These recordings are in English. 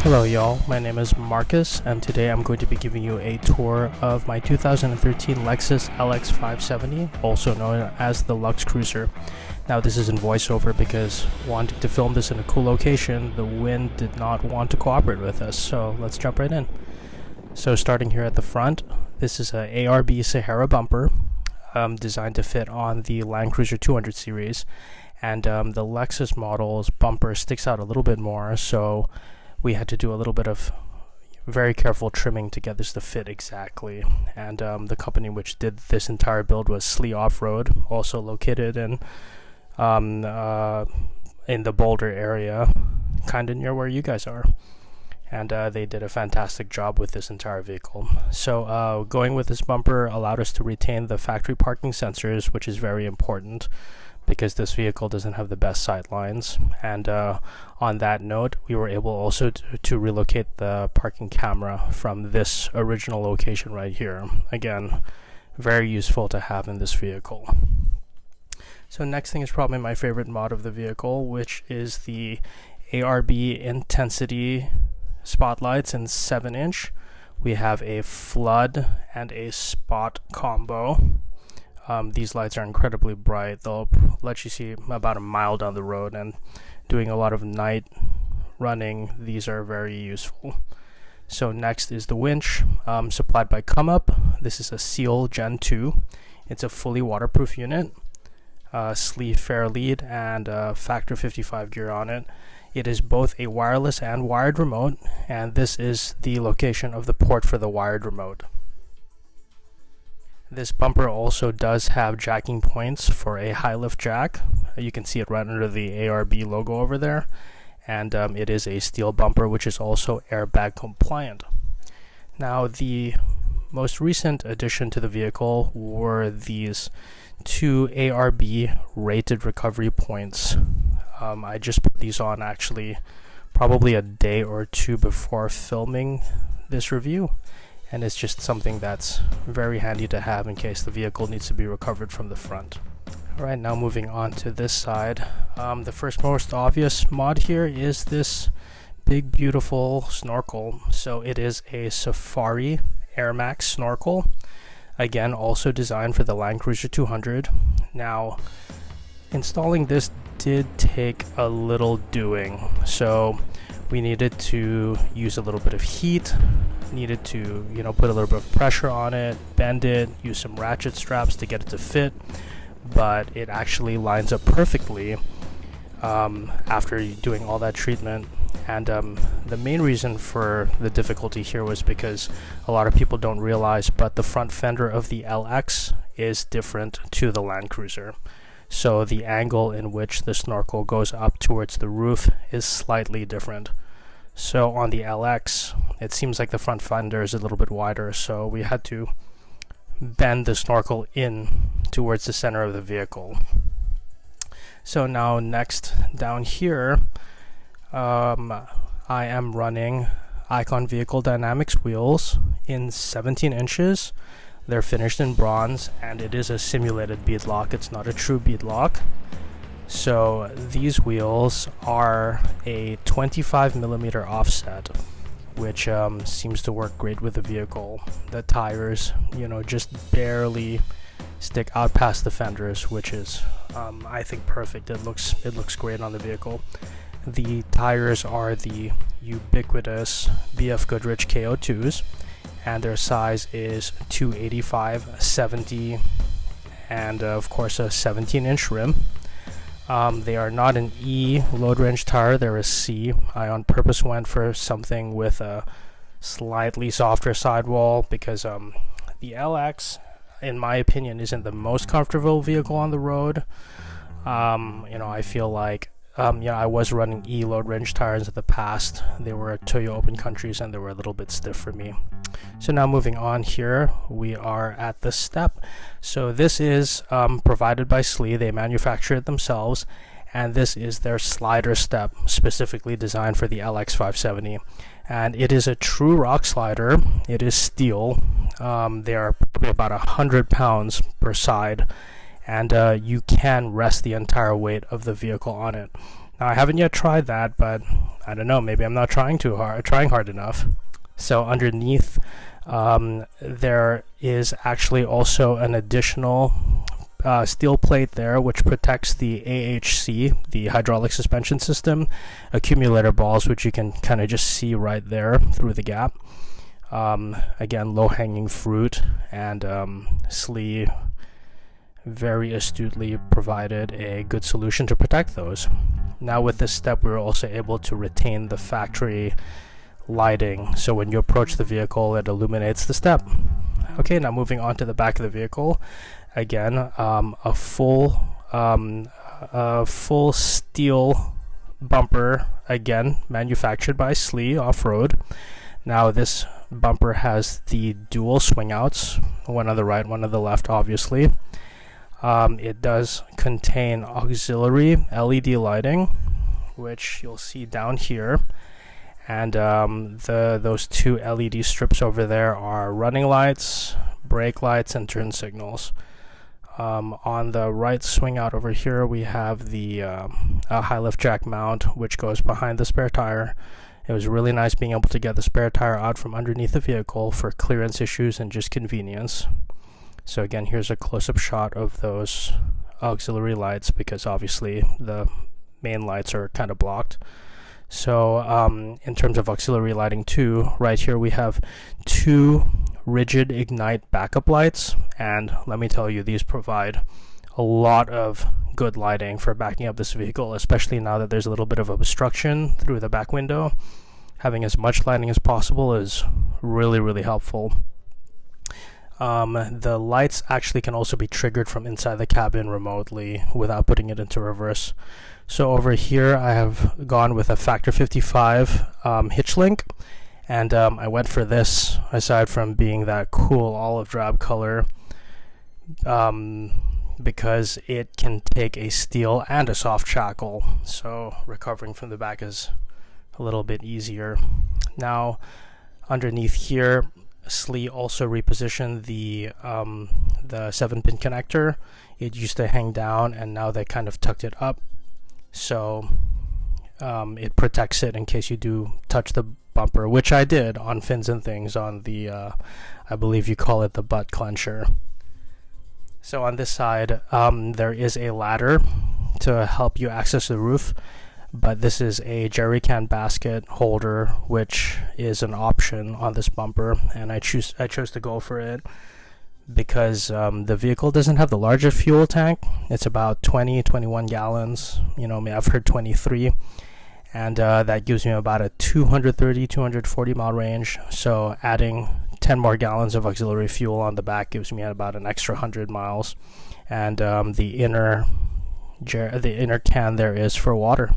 Hello y'all, my name is Marcus, and today I'm going to be giving you a tour of my 2013 Lexus LX 570, also known as the Lux Cruiser. Now this is in voiceover because wanting to film this in a cool location, the wind did not want to cooperate with us, so let's jump right in. So starting here at the front, this is a ARB Sahara bumper designed to fit on the Land Cruiser 200 series, and the Lexus model's bumper sticks out a little bit more, so we had to do a little bit of very careful trimming to get this to fit exactly. And the company which did this entire build was TFLoffroad, also located in the Boulder area, kind of near where you guys are. And they did a fantastic job with this entire vehicle. So going with this bumper allowed us to retain the factory parking sensors, which is very important because this vehicle doesn't have the best sight lines. And on that note, we were able also to relocate the parking camera from this original location right here. Again, very useful to have in this vehicle. So next thing is probably my favorite mod of the vehicle, which is the ARB Intensity spotlights in 7-inch. We have a flood and a spot combo. These lights are incredibly bright. They'll let you see about a mile down the road, and doing a lot of night running, these are very useful. So next is the winch, supplied by Come Up. This is a Seal Gen 2. It's a fully waterproof unit, sleeve fair lead, and factor 55 gear on it. It is both a wireless and wired remote, and this is the location of the port for the wired remote. This bumper also does have jacking points for a high lift jack. You can see it right under the ARB logo over there. And it is a steel bumper, which is also airbag compliant. Now, the most recent addition to the vehicle were these two ARB rated recovery points. I just put these on actually probably a day or two before filming this review. And it's just something that's very handy to have in case the vehicle needs to be recovered from the front. Alright, now moving on to this side. The first most obvious mod here is this big beautiful snorkel. So it is a Safari Air Max snorkel. Again, also designed for the Land Cruiser 200. Now, installing this did take a little doing. So we needed to use a little bit of heat, needed to put a little bit of pressure on it, bend it, use some ratchet straps to get it to fit, but it actually lines up perfectly after doing all that treatment. And the main reason for the difficulty here was because a lot of people don't realize, but the front fender of the LX is different to the Land Cruiser. So the angle in which the snorkel goes up towards the roof is slightly different. So on the LX, it seems like the front fender is a little bit wider, so we had to bend the snorkel in towards the center of the vehicle. So now next down here, I am running Icon Vehicle Dynamics wheels in 17 inches. They're finished in bronze, and it is a simulated bead lock. It's not a true bead lock. So these wheels are a 25mm offset, which seems to work great with the vehicle. The tires, just barely stick out past the fenders, which is, I think, perfect. It looks great on the vehicle. The tires are the ubiquitous BF Goodrich KO2s, and their size is 285/70, and of course a 17-inch rim. They are not an E load range tire, they're a C. I on purpose went for something with a slightly softer sidewall because the LX, in my opinion, isn't the most comfortable vehicle on the road. I feel like I was running E-load range tires in the past. They were Toyo Open Countries and they were a little bit stiff for me. So now moving on here, we are at the step. So this is provided by SLE. They manufacture it themselves, and this is their slider step, specifically designed for the LX570. And it is a true rock slider. It is steel. They are probably about 100 pounds per side, and you can rest the entire weight of the vehicle on it. Now, I haven't yet tried that, but I don't know, maybe I'm not trying hard enough. So underneath, there is actually also an additional steel plate there, which protects the AHC, the hydraulic suspension system, accumulator balls, which you can kind of just see right there through the gap. Again, low-hanging fruit, and SLE very astutely provided a good solution to protect those. Now with this step, we were also able to retain the factory lighting, so when you approach the vehicle, it illuminates the step. Okay, now moving on to the back of the vehicle. Again, a full steel bumper, again manufactured by SLE Off-Road. Now this bumper has the dual swing outs, one on the right, one on the left, obviously. It does contain auxiliary LED lighting, which you'll see down here, and those two LED strips over there are running lights, brake lights, and turn signals. On the right swing out over here, we have the high lift jack mount, which goes behind the spare tire. It was really nice being able to get the spare tire out from underneath the vehicle for clearance issues and just convenience. So again, here's a close-up shot of those auxiliary lights, because obviously the main lights are kind of blocked. So in terms of auxiliary lighting too, right here we have two rigid Ignite backup lights, and let me tell you, these provide a lot of good lighting for backing up this vehicle, especially now that there's a little bit of obstruction through the back window. Having as much lighting as possible is really, really helpful. The lights actually can also be triggered from inside the cabin remotely without putting it into reverse. So over here I have gone with a Factor 55 hitch link, and I went for this, aside from being that cool olive drab color, because it can take a steel and a soft shackle, so recovering from the back is a little bit easier. Now underneath here, SLE also repositioned the 7-pin connector. It used to hang down, and now they kind of tucked it up, so it protects it in case you do touch the bumper, which I did on Fins and Things on the I believe you call it the butt clencher. So on this side, there is a ladder to help you access the roof, but this is a jerry can basket holder, which is an option on this bumper, and I chose to go for it because the vehicle doesn't have the larger fuel tank. It's about 21 gallons. I've heard 23, and that gives me about a 240 mile range. So adding 10 more gallons of auxiliary fuel on the back gives me about an extra 100 miles, and the inner can there is for water.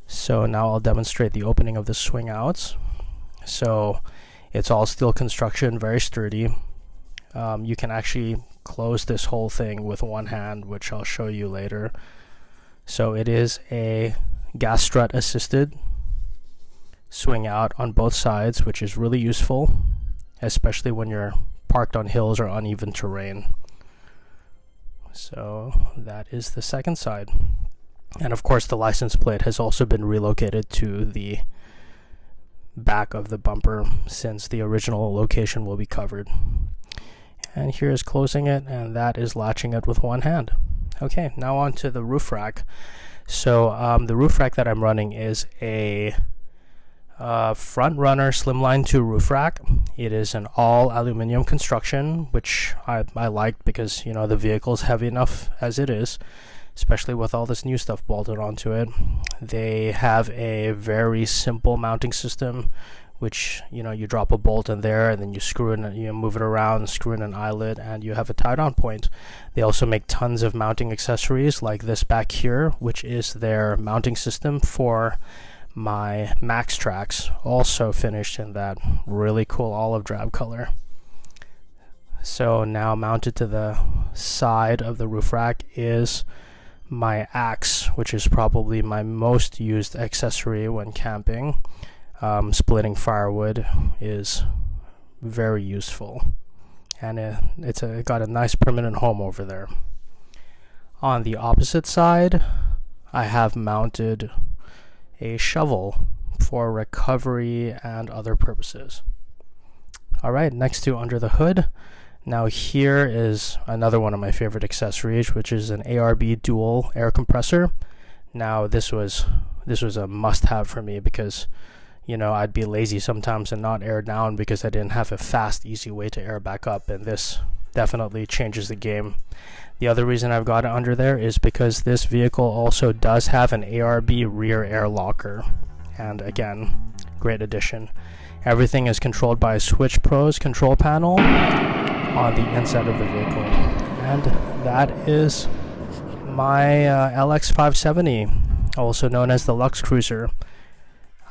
So now I'll demonstrate the opening of the swing outs. So it's all steel construction, very sturdy. You can actually close this whole thing with one hand, which I'll show you later. So it is a gas strut assisted swing out on both sides, which is really useful, especially when you're parked on hills or uneven terrain. So that is the second side. And of course, the license plate has also been relocated to the back of the bumper, since the original location will be covered. And here is closing it, and that is latching it with one hand. Okay, now on to the roof rack. So the roof rack that I'm running is a Front Runner Slimline 2 roof rack. It is an all aluminum construction, which I liked because the vehicle's heavy enough as it is, especially with all this new stuff bolted onto it. They have a very simple mounting system which, you drop a bolt in there and then you screw in, move it around, screw in an eyelet, and you have a tie-down point. They also make tons of mounting accessories like this back here, which is their mounting system for my Max Tracks, also finished in that really cool olive drab color. So now mounted to the side of the roof rack is my axe, which is probably my most used accessory when camping. Splitting firewood is very useful, and it got a nice permanent home over there. On the opposite side, I have mounted a shovel for recovery and other purposes. Alright, next to under the hood. Now here is another one of my favorite accessories, which is an ARB dual air compressor. Now this was a must-have for me because I'd be lazy sometimes and not air down because I didn't have a fast, easy way to air back up, and this definitely changes the game. The other reason I've got it under there is because this vehicle also does have an ARB rear air locker, and again, great addition. Everything is controlled by a Switch Pro's control panel on the inside of the vehicle, and that is my LX 570, also known as the Lux Cruiser.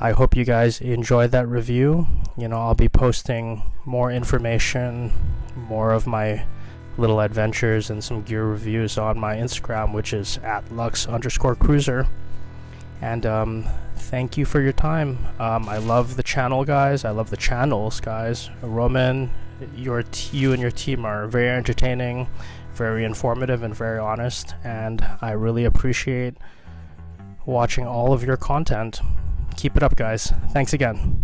I hope you guys enjoyed that review. I'll be posting more information, more of my little adventures and some gear reviews on my Instagram, which is @Lux_Cruiser. And thank you for your time. I love the channel, guys. I love the channels, guys. Roman, you and your team are very entertaining, very informative, and very honest, and I really appreciate watching all of your content. Keep it up, guys. Thanks again.